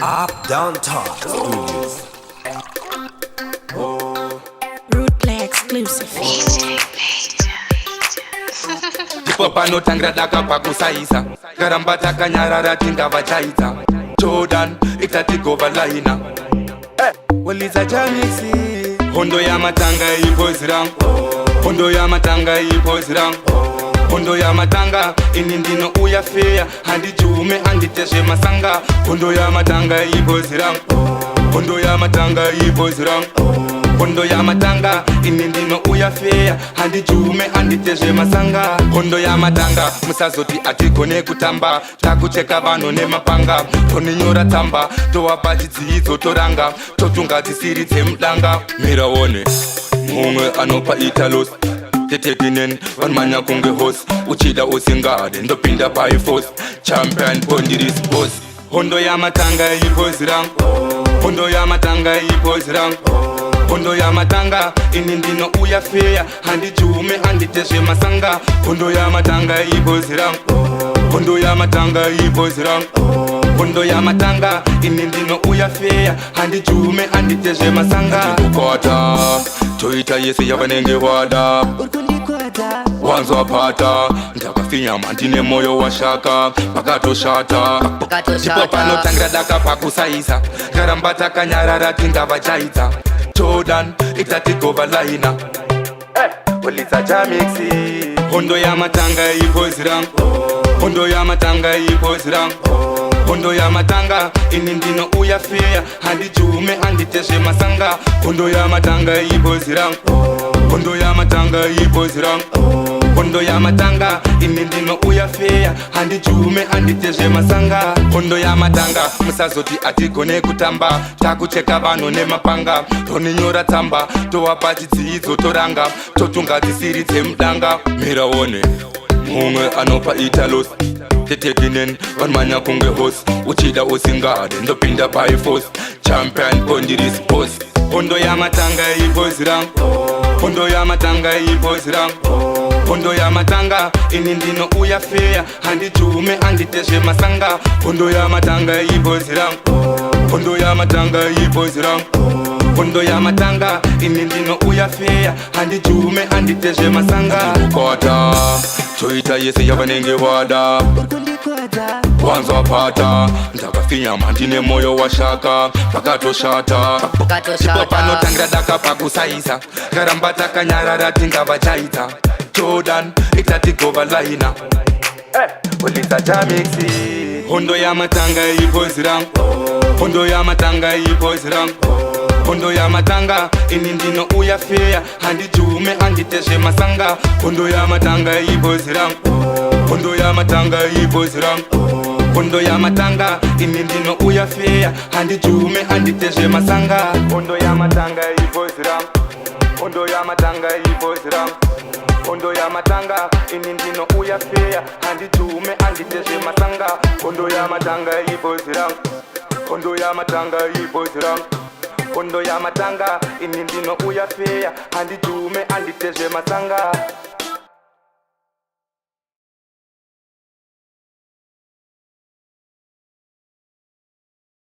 Up Downtown Studios. Rude Play exclusive. Popano tangra daka pakusaisa Garamba takanyarara tinga vachaita Jordan itatigova laina Waliza jamisi Hondo ya matanga ipozirang Hondo ya matanga ipozirang Hondo ya matanga inindino uyafeya Handi jume handi teshe masanga Hondo ya matanga ipozirang Hondo ya matanga ipozirang Hondo ya matanga inindino uyafeya Handi jume handi teshe masanga Hondo ya matanga musazoti atigone kutamba Takucheka vano ne mapanga Toninyora tamba Towa chidzidzo toranga Totunga tisiri temdanga Mira wone Mumwe anopa italos Tetekinen vanmanya kunge host Uchida usingade ndopinda pai force Champion pondiris boss Hondo ya matanga ipozirang Hondo ya matanga ipozirang Hondo ya matanga inindino uyafeya Handi jume handi teshe masanga Hondo ya matanga ipozirang Hondo ya matanga ipozirang Hondo ya matanga inindino uyafeya Handi jume handi teshe masanga Ukota Toita yesi yavanenge wada Wanzo apata Ndakafinya mandine moyo wa shaka Pakato shata Chipopano tangra daka pakusaisa Garambata kanyarara tinga vachaita Jordan itatigova laina Waliza jamiksi Hondo ya matanga ipozirang Hondo ya matanga ipozirang Hondo ya matanga inindino uyafeya Handi jume handi teshe masanga Hondo ya matanga ipozirang Hondo ya matanga ipozirang Hondo ya matanga inindino uyafeya Handi jume handi teshe masanga Hondo ya matanga musazoti atigone kutamba Takucheka vano ne mapanga Toninyora tamba Towa chidzidzo toranga Totunga tisiri temdanga Mira wone Mumwe anopa italos Tetekinen vanmanya kunge host Uchida usingade ndopinda pai force Champion pondiris boss Hondo ya matanga ipozirang Hondo ya matanga ipozirang Hondo ya matanga inindino uyafeya Handi jume handi teshe masanga Hondo ya matanga ipozirang Hondo ya matanga ipozirang Hondo ya matanga inindino uyafeya Handi jume handi teshe masanga Ukota Toita yesi yavanenge wada Wanzo apata Ndakafinya mandine moyo wa shaka Pakato shata Chipopano tangra daka pakusaisa Garambata kanyarara tinga vachaita Jordan itatigova laina Waliza jamiksi Hondo ya matanga ipozirang Hondo ya matanga ipozirang Hondo ya matanga inindino uyafeya Handi jume handi teshe masanga Hondo ya matanga ipozirang Hondo ya matanga ipozirang Hondo ya matanga inindino uyafeya Handi jume handi teshe masanga Hondo ya matanga ipozirang Hondo ya matanga ipozirang Hondo ya matanga inindino uyafeya Handi jume handi teshe masanga Hondo ya matanga ipozirang Hondo ya matanga ipozirang Hondo ya matanga inindino uyafeya Handi jume handi teshe masanga